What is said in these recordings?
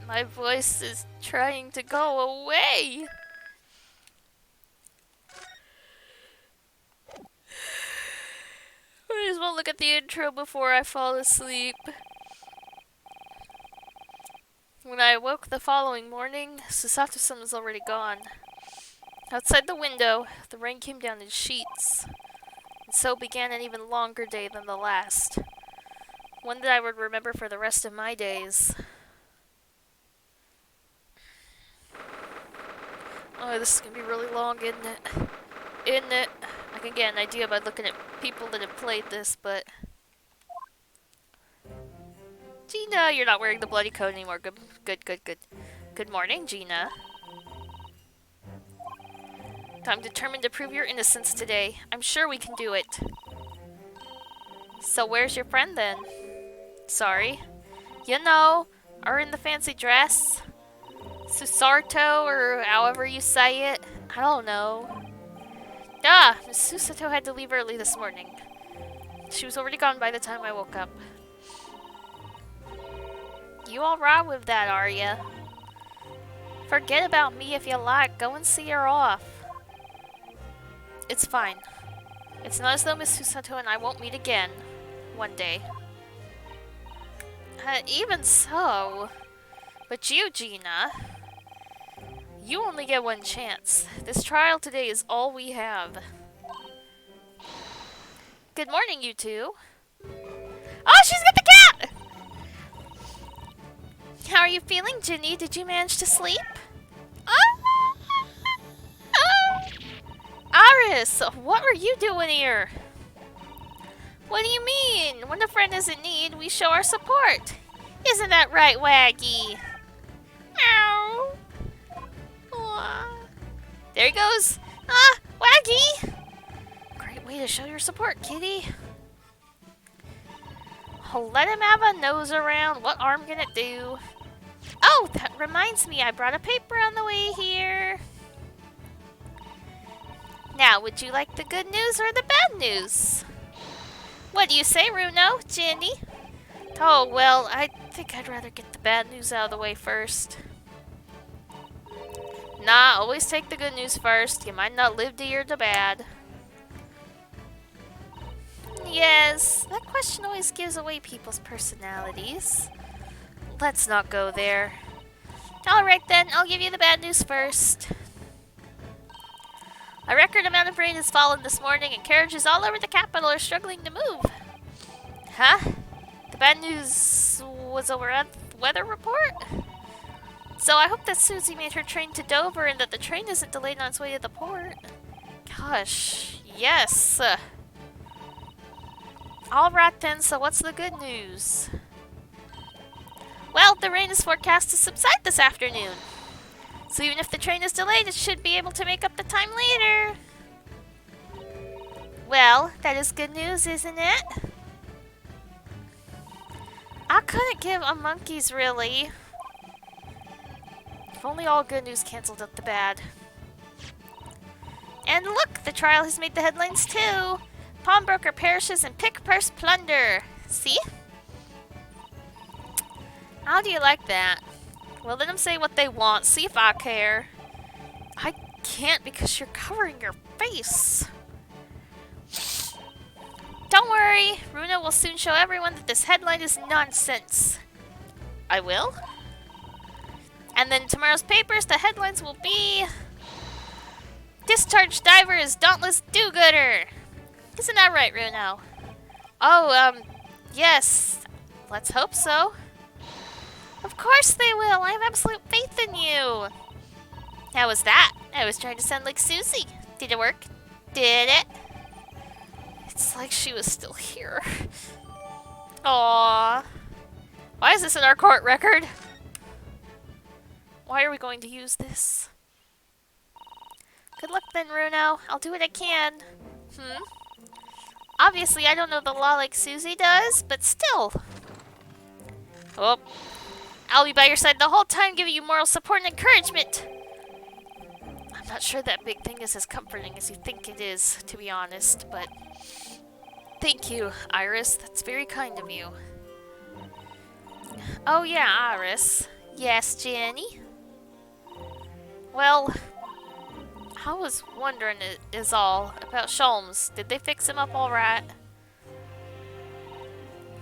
My voice is trying to go away. Might as well look at the intro before I fall asleep. When I awoke the following morning, Susato-san was already gone. Outside the window, the rain came down in sheets, and so began an even longer day than the last. One that I would remember for the rest of my days. Oh, this is gonna be really long, isn't it? Isn't it? I can get an idea by looking at people that have played this, but... Gina, you're not wearing the bloody coat anymore. Good, good, good, good. Good morning, Gina. I'm determined to prove your innocence today. I'm sure we can do it. So where's your friend then? Sorry. You know, her in the fancy dress. Susato, or however you say it. I don't know. Ah, Miss Susato had to leave early this morning. She was already gone by the time I woke up. You alright with that, are ya? Forget about me if you like. Go and see her off. It's fine. It's not as though Miss Susato and I won't meet again. One day. Even so. But you, Gina... You only get one chance. This trial today is all we have. Good morning, you two. Oh, she's got the cat! How are you feeling, Ginny? Did you manage to sleep? Iris, what were you doing here? What do you mean? When a friend is in need, we show our support. Isn't that right, Waggy? Meow. There he goes. Ah, Waggy! Great way to show your support, kitty. Oh, let him have a nose around. What harm can it do? Oh, that reminds me. I brought a paper on the way here. Now, would you like the good news or the bad news? What do you say, Runo? Ginny? Oh, well, I think I'd rather get the bad news out of the way first. Nah, always take the good news first. You might not live to hear the bad. Yes, that question always gives away people's personalities. Let's not go there. Alright then, I'll give you the bad news first. A record amount of rain has fallen this morning and carriages all over the capital are struggling to move. Huh? The bad news was a weather report? So I hope that Susie made her train to Dover and that the train isn't delayed on its way to the port. Gosh, yes. Alright then, so what's the good news? Well, the rain is forecast to subside this afternoon. So even if the train is delayed, it should be able to make up the time later. Well, that is good news, isn't it? I couldn't give a monkey's really. If only all good news canceled out the bad. And look, the trial has made the headlines too. Pawnbroker perishes in pick-purse plunder. See? How do you like that? Well, let them say what they want. See if I care. I can't because you're covering your face. Don't worry. Runa will soon show everyone that this headline is nonsense. I will? And then tomorrow's papers, the headlines will be... Discharged diver is dauntless do-gooder. Isn't that right, Runo? Oh, yes. Let's hope so. Of course they will. I have absolute faith in you. How was that? I was trying to sound like Susie. Did it work? Did it? It's like she was still here. Aww. Why is this in our court record? Why are we going to use this? Good luck then, Runo. I'll do what I can. Obviously, I don't know the law like Susie does, but still. Oh. I'll be by your side the whole time, giving you moral support and encouragement. I'm not sure that big thing is as comforting as you think it is, to be honest, but... Thank you, Iris. That's very kind of you. Oh yeah, Iris. Yes, Jenny? Well, I was wondering is all about Sholmes. Did they fix him up alright?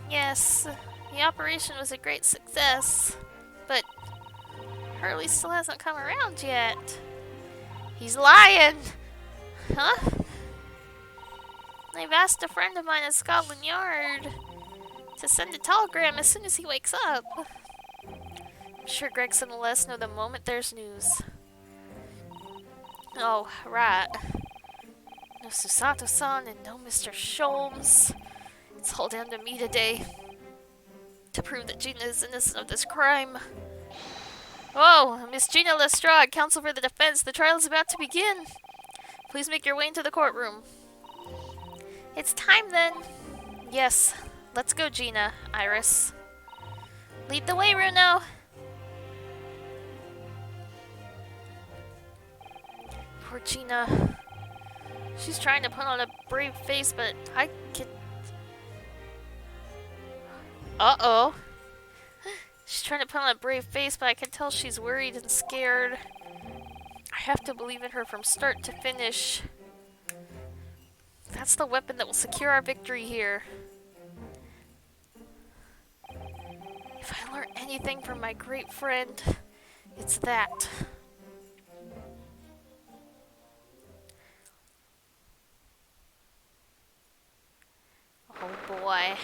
Yes, the operation was a great success, but Hurley still hasn't come around yet. He's lying! Huh? I've asked a friend of mine at Scotland Yard to send a telegram as soon as he wakes up. I'm sure Gregson will let us know the moment there's news. Oh, right. No Susato-san and no Mr. Sholmes. It's all down to me today to prove that Gina is innocent of this crime. Oh, Miss Gina Lestrade, counsel for the defense. The trial is about to begin. Please make your way into the courtroom. It's time then. Yes, let's go, Gina. Iris. Lead the way, Runo. Poor Gina. She's trying to put on a brave face, but I can... Uh-oh. She's trying to put on a brave face, but I can tell she's worried and scared. I have to believe in her from start to finish. That's the weapon that will secure our victory here. If I learn anything from my great friend, it's that. Oh boy.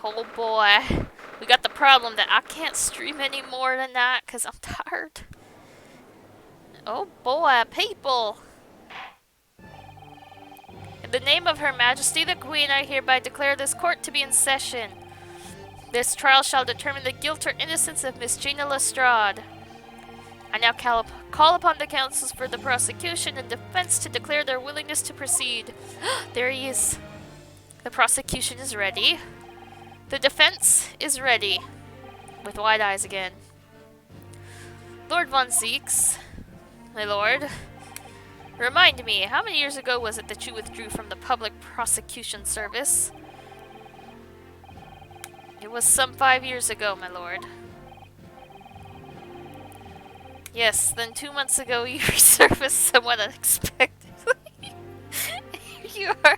Oh boy. We got the problem that I can't stream any more tonight because I'm tired. Oh boy, people! In the name of Her Majesty the Queen, I hereby declare this court to be in session. This trial shall determine the guilt or innocence of Miss Gina Lestrade. I now call upon the counsels for the prosecution and defense to declare their willingness to proceed. There he is. The prosecution is ready. The defense is ready. With wide eyes again. Lord von Zieks, my lord, remind me, how many years ago was it that you withdrew from the public prosecution service? It was some 5 years ago, my lord. Yes, then 2 months ago you resurfaced somewhat unexpectedly. You are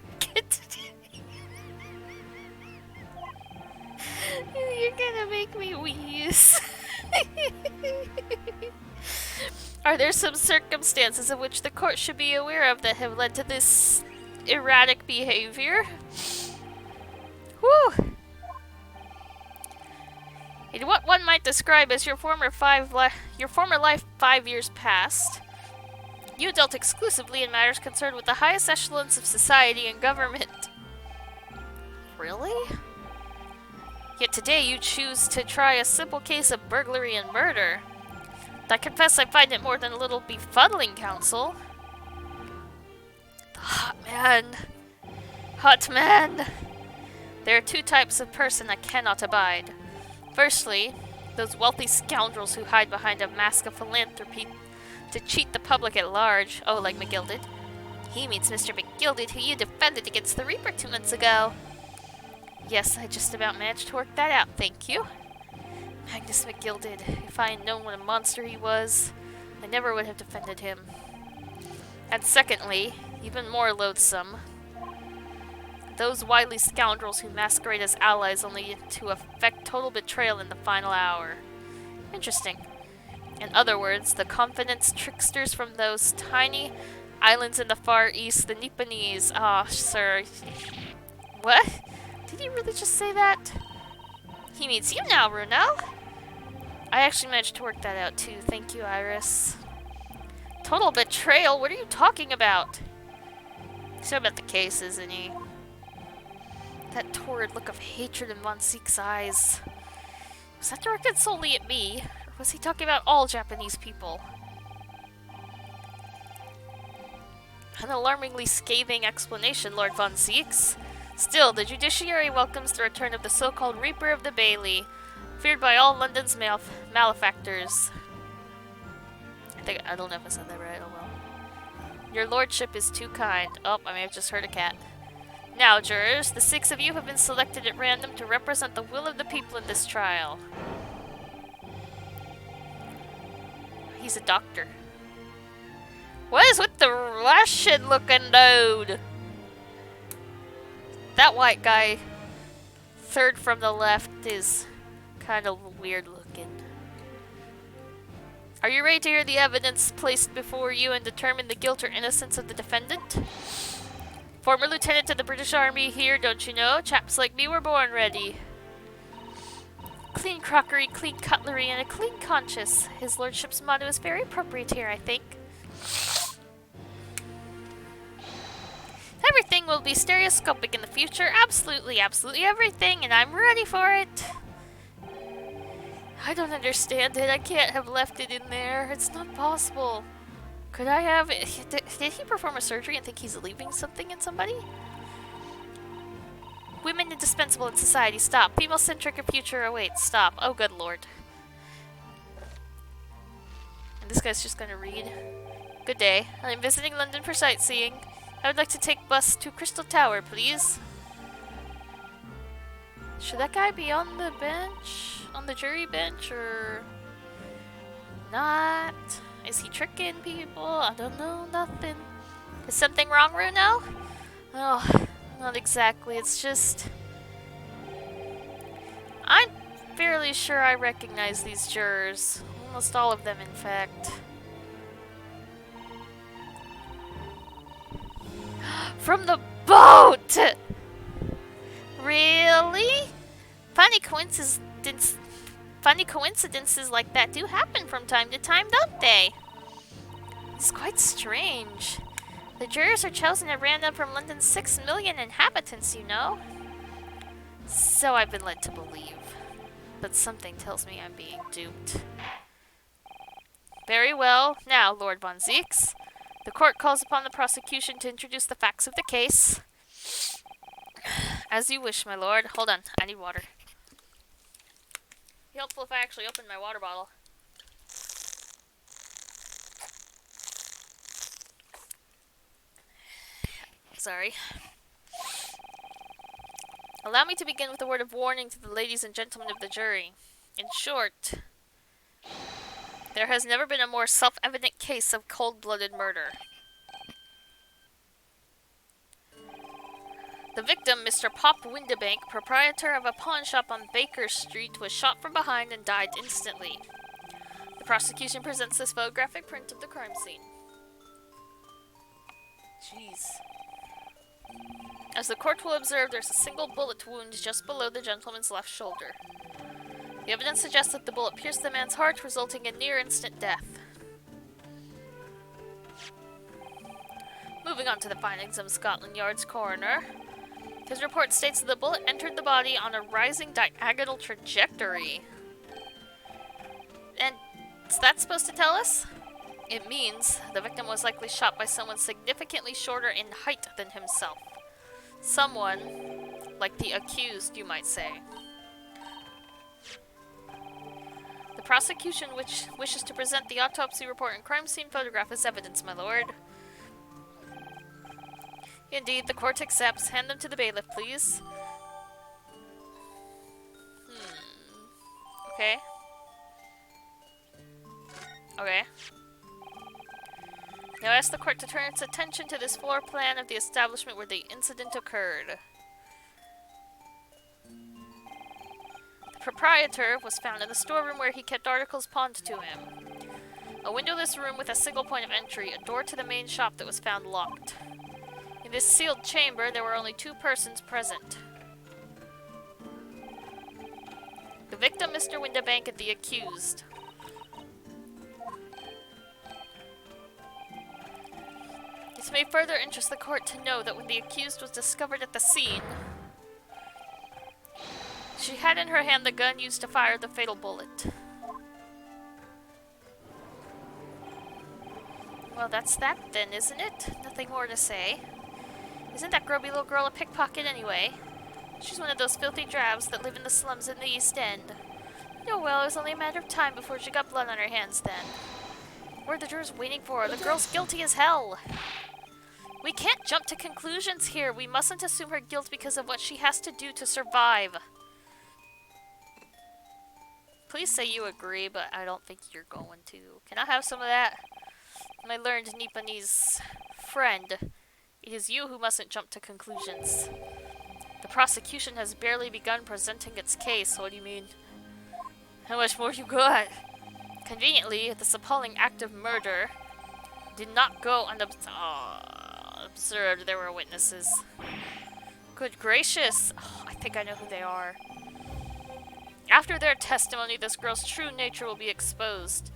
You're gonna make me wheeze. Are there some circumstances of which the court should be aware of that have led to this erratic behavior? Whew! In what one might describe as your former life 5 years past, you dealt exclusively in matters concerned with the highest echelons of society and government. Really? Yet today you choose to try a simple case of burglary and murder. I confess I find it more than a little befuddling, counsel. The hot man. Hot man. There are two types of person I cannot abide. Firstly, those wealthy scoundrels who hide behind a mask of philanthropy to cheat the public at large. Oh, like McGilded. He means Mr. McGilded, who you defended against the Reaper 2 months ago. Yes, I just about managed to work that out, thank you. Magnus McGilded. If I had known what a monster he was, I never would have defended him. And secondly, even more loathsome, those wily scoundrels who masquerade as allies only to effect total betrayal in the final hour. Interesting. In other words, the confidence tricksters from those tiny islands in the Far East, the Nipponese. Ah, sir. What? Did he really just say that? He means you now, Runo. I actually managed to work that out too. Thank you, Iris. Total betrayal? What are you talking about? He's talking about the case, isn't he? That torrid look of hatred in Von Zieks' eyes. Was that directed solely at me? Or was he talking about all Japanese people? An alarmingly scathing explanation, Lord Von Zieks. Still, the judiciary welcomes the return of the so-called Reaper of the Bailey, feared by all London's malefactors. I don't know if I said that right, oh well. Your lordship is too kind. Oh, I may have just heard a cat. Now, jurors, the 6 of you have been selected at random to represent the will of the people in this trial. He's a doctor. What is with the Russian-looking dude? That white guy, third from the left, is kind of weird looking. Are you ready to hear the evidence placed before you and determine the guilt or innocence of the defendant? Former lieutenant of the British Army here, don't you know? Chaps like me were born ready. Clean crockery, clean cutlery, and a clean conscience. His lordship's motto is very appropriate here, I think. Everything will be stereoscopic in the future. Absolutely, absolutely everything, and I'm ready for it. I don't understand it. I can't have left it in there. It's not possible. Could I have... Did he perform a surgery and think he's leaving something in somebody? Women indispensable in society. Stop. Female-centric future awaits. Stop. Oh, good lord. And this guy's just gonna read. Good day. I'm visiting London for sightseeing. I would like to take bus to Crystal Tower, please. Should that guy be on the bench? On the jury bench, or not? Is he tricking people? I don't know, nothing. Is something wrong, Runo? Oh, not exactly. It's just... I'm fairly sure I recognize these jurors. Almost all of them, in fact. From the boat! Really? Funny coincidences like that do happen from time to time, don't they? It's quite strange. The jurors are chosen at random from London's 6 million inhabitants, you know? So I've been led to believe. But something tells me I'm being duped. Very well. Now, Lord Von Zieks, the court calls upon the prosecution to introduce the facts of the case. As you wish, my lord. Hold on, I need water. Be helpful if I actually open my water bottle. Sorry. Allow me to begin with a word of warning to the ladies and gentlemen of the jury. In short, there has never been a more self-evident case of cold-blooded murder. The victim, Mr. Pop Windebank, proprietor of a pawn shop on Baker Street, was shot from behind and died instantly. The prosecution presents this photographic print of the crime scene. Jeez. As the court will observe, there's a single bullet wound just below the gentleman's left shoulder. The evidence suggests that the bullet pierced the man's heart, resulting in near-instant death. Moving on to the findings of Scotland Yard's coroner. His report states that the bullet entered the body on a rising diagonal trajectory. And what's that supposed to tell us? It means the victim was likely shot by someone significantly shorter in height than himself. Someone like the accused, you might say. The prosecution wishes to present the autopsy report and crime scene photograph as evidence, my lord. Indeed, the court accepts. Hand them to the bailiff, please. Okay. Okay. Now ask the court to turn its attention to this floor plan of the establishment where the incident occurred. The proprietor was found in the storeroom where he kept articles pawned to him. A windowless room with a single point of entry, a door to the main shop that was found locked. In this sealed chamber, there were only 2 persons present. The victim, Mr. Windebank, and the accused. It may further interest the court to know that when the accused was discovered at the scene, she had in her hand the gun used to fire the fatal bullet. Well, that's that then, isn't it? Nothing more to say. Isn't that grubby little girl a pickpocket anyway? She's one of those filthy drabs that live in the slums in the East End. Oh well, it was only a matter of time before she got blood on her hands then. What are the jurors waiting for? The girl's guilty as hell! We can't jump to conclusions here. We mustn't assume her guilt because of what she has to do to survive. Please say you agree, but I don't think you're going to. Can I have some of that? My learned Nipponese friend. It is you who mustn't jump to conclusions. The prosecution has barely begun presenting its case. What do you mean? How much more you got? Conveniently, this appalling act of murder did not go unobserved. There were witnesses. Good gracious! Oh, I think I know who they are. After their testimony, this girl's true nature will be exposed.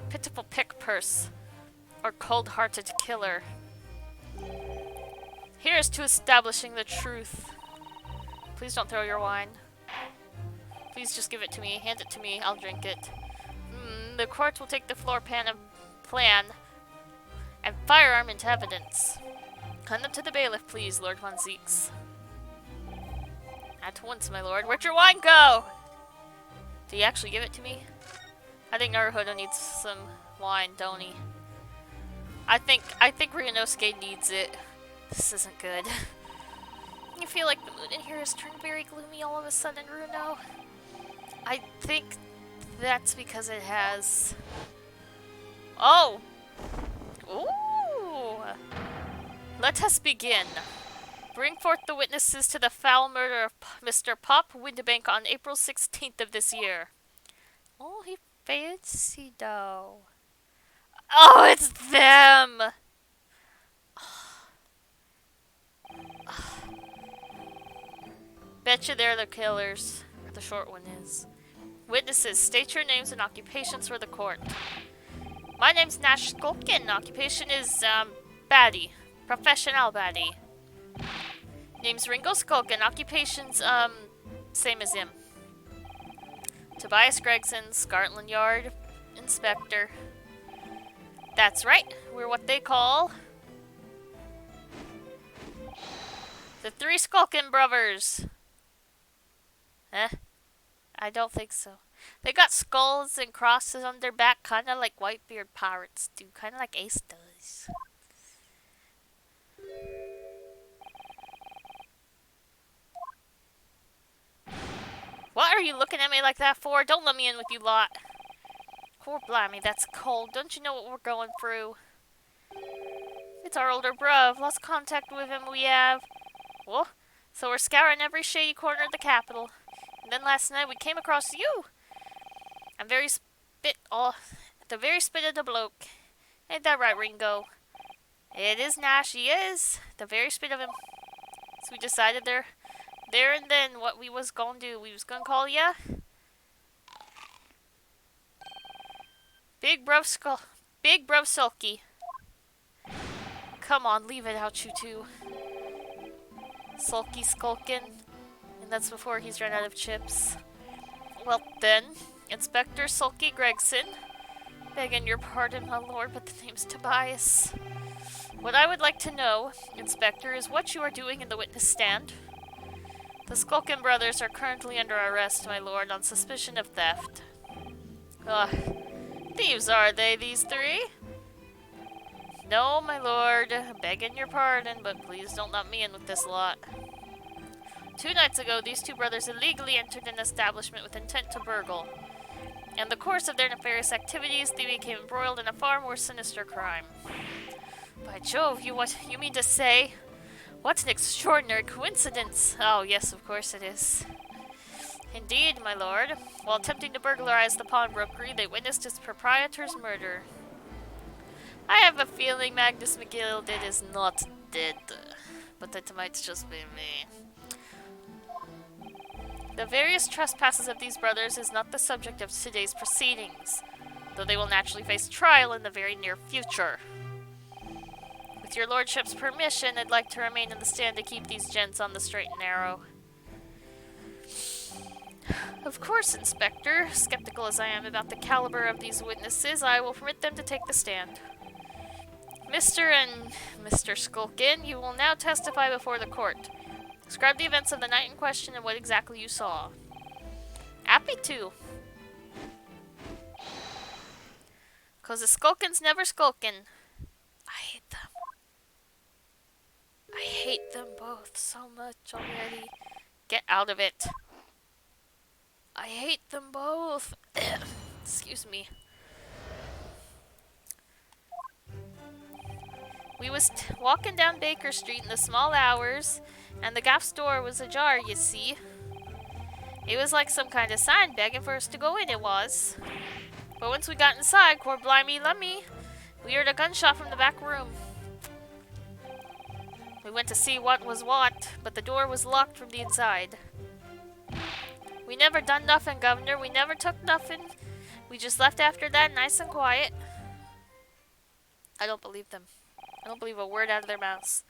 Pitiful pick-purse. Or cold-hearted killer. Here's to establishing the truth. Please don't throw your wine. Please just give it to me. Hand it to me. I'll drink it. The court will take the floor plan and firearm into evidence. Hand them to the bailiff, please, Lord Von Zeeks. At once, my lord. Where'd your wine go? Did he actually give it to me? I think Naruhodo needs some wine, don't he? I think Ryunosuke needs it. This isn't good. You feel like the mood in here has turned very gloomy all of a sudden, Runo? I think that's because it has... Oh! Ooh! Let us begin. Bring forth the witnesses to the foul murder of Mr. Pop Windibank on April 16th of this year. Oh, he fancy though. Oh, it's them! Betcha they're the killers. The short one is. Witnesses, state your names and occupations for the court. My name's Nash Skulkin. Occupation is, baddie. Professional baddie. Name's Ringo Skulkin. Occupation's, same as him. Tobias Gregson, Scotland Yard Inspector. That's right. We're what they call... the Three Skulkin Brothers. I don't think so. They got skulls and crosses on their back, kind of like Whitebeard pirates do. Kind of like Ace does. What are you looking at me like that for? Don't let me in with you lot. Poor blimey, that's cold. Don't you know what we're going through? It's our older bruv. Lost contact with him we have. Well, so we're scouring every shady corner of the capital. And then last night we came across you. I'm very spit off at the very spit of the bloke. Ain't that right, Ringo? It is Nash, he is. The very spit of him. So we decided there and then what we was gonna do. We was gonna call ya Big Bruv Sulky. Come on, leave it out, you two. Sulky Skulkin. And that's before he's run out of chips. Well then, Inspector Sulky Gregson. Begging your pardon, my lord, but the name's Tobias. What I would like to know, Inspector, is what you are doing in the witness stand. The Skulkin brothers are currently under arrest, my lord, on suspicion of theft. Thieves are they, these three? No, my lord, begging your pardon, but please don't let me in with this lot. 2 nights ago, these two brothers illegally entered an establishment with intent to burgle. In the course of their nefarious activities, they became embroiled in a far more sinister crime. By Jove, you mean to say? What an extraordinary coincidence! Oh, yes, of course it is. Indeed, my lord. While attempting to burglarize the pawnbrokery, they witnessed its proprietor's murder. I have a feeling Magnus McGill is not dead, but that might just be me. The various trespasses of these brothers is not the subject of today's proceedings, though they will naturally face trial in the very near future. With your lordship's permission, I'd like to remain in the stand to keep these gents on the straight and narrow. Of course, Inspector. Skeptical as I am about the caliber of these witnesses, I will permit them to take the stand. Mr. and Mr. Skulkin, you will now testify before the court. Describe the events of the night in question and what exactly you saw. Happy to. 'Cause the Skulkins never skulkin'. I hate them. I hate them both so much already. Get out of it. I hate them both. Excuse me. We was walking down Baker Street in the small hours, and the gaff's door was ajar, you see. It was like some kind of sign begging for us to go in, it was. But once we got inside, core blimey lummy, we heard a gunshot from the back room. We went to see what was what, but the door was locked from the inside. We never done nothing, Governor. We never took nothing. We just left after that, nice and quiet. I don't believe them. I don't believe a word out of their mouths.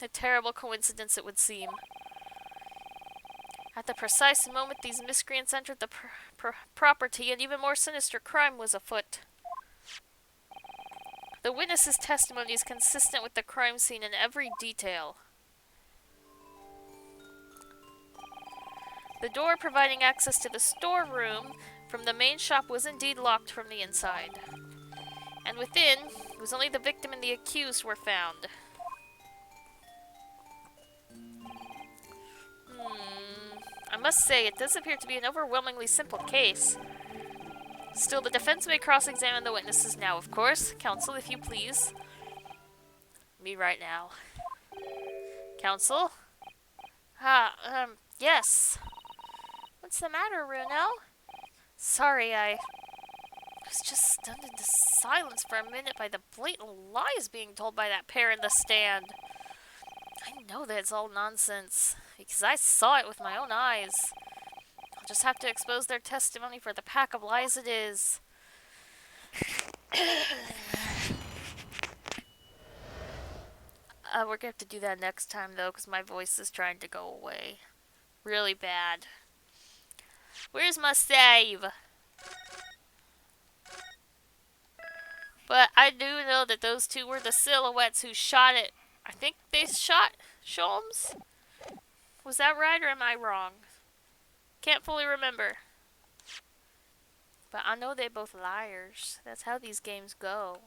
A terrible coincidence it would seem. At the precise moment these miscreants entered the property, an even more sinister crime was afoot. The witness's testimony is consistent with the crime scene in every detail. The door providing access to the storeroom from the main shop was indeed locked from the inside. And within, it was only the victim and the accused were found. I must say, it does appear to be an overwhelmingly simple case. Still, the defense may cross-examine the witnesses now, of course. Counsel, if you please. Me right now. Counsel? Yes. What's the matter, Bruno? Sorry, I was just stunned into silence for a minute by the blatant lies being told by that pair in the stand. I know that it's all nonsense, because I saw it with my own eyes. I'll just have to expose their testimony for the pack of lies it is. We're gonna have to do that next time, though, because my voice is trying to go away. Really bad. Where's my save? But I do know that those two were the silhouettes who shot it. I think they shot Sholmes? Was that right, or am I wrong? Can't fully remember. But I know they're both liars. That's how these games go.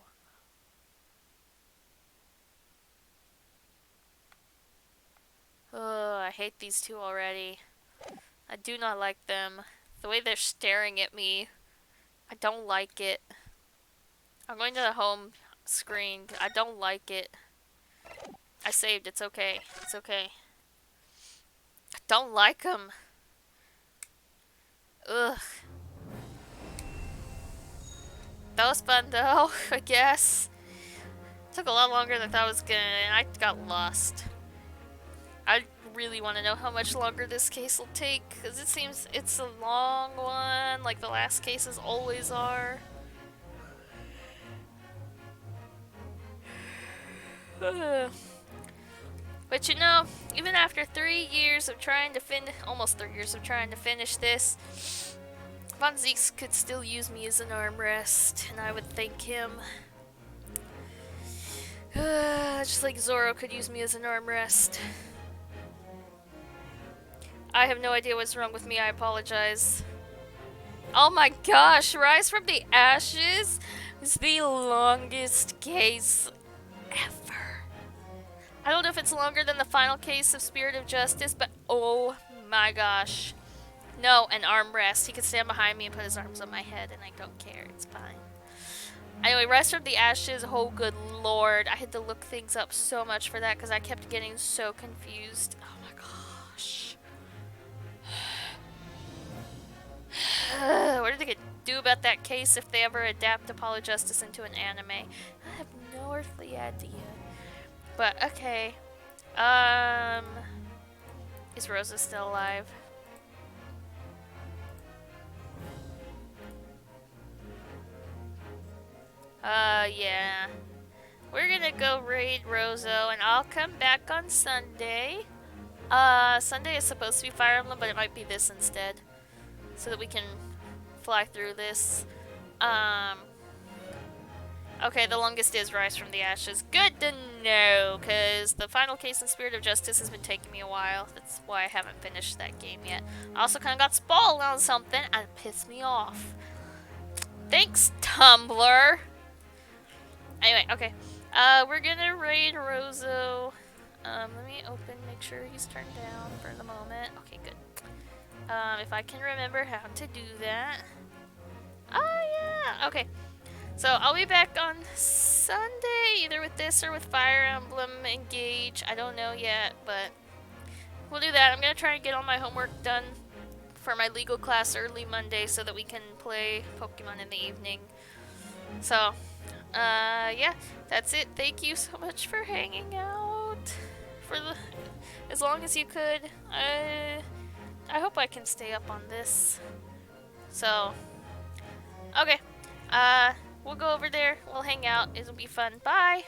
Ugh, I hate these two already. I do not like them. The way they're staring at me, I don't like it. I'm going to the home screen. I don't like it. I saved. It's okay. It's okay. I don't like them. Ugh. That was fun though, I guess. Took a lot longer than I thought it was gonna, and I got lost. I really want to know how much longer this case will take, because it seems it's a long one, like the last cases always are. But you know, even after 3 years of trying to almost 3 years of trying to finish this, Von Zeeks could still use me as an armrest, and I would thank him. Just like Zoro could use me as an armrest. I have no idea what's wrong with me, I apologize. Oh my gosh, Rise from the Ashes is the longest case ever. I don't know if it's longer than the final case of Spirit of Justice, but oh my gosh. No, an armrest. He could stand behind me and put his arms on my head, and I don't care. It's fine. Anyway, Rise from the Ashes, oh good lord. I had to look things up so much for that because I kept getting so confused. Oh my gosh. What are they going to do about that case if they ever adapt Apollo Justice into an anime? I have no earthly idea. But, okay. Is Rosa still alive? Yeah. We're gonna go raid Roso, and I'll come back on Sunday. Sunday is supposed to be Fire Emblem, but it might be this instead. So that we can fly through this. Okay, the longest is Rise from the Ashes. Good to know, because the final case in Spirit of Justice has been taking me a while. That's why I haven't finished that game yet. I also kind of got spoiled on something, and it pissed me off. Thanks, Tumblr! Anyway, okay. We're gonna raid Roso. Let me open, make sure he's turned down for the moment. Okay, good. If I can remember how to do that. Oh, yeah! Okay. So, I'll be back on Sunday, either with this or with Fire Emblem Engage. I don't know yet, but we'll do that. I'm gonna try and get all my homework done for my legal class early Monday so that we can play Pokemon in the evening. So, yeah, that's it. Thank you so much for hanging out for as long as you could. I hope I can stay up on this. So, okay. We'll go over there. We'll hang out. It'll be fun. Bye.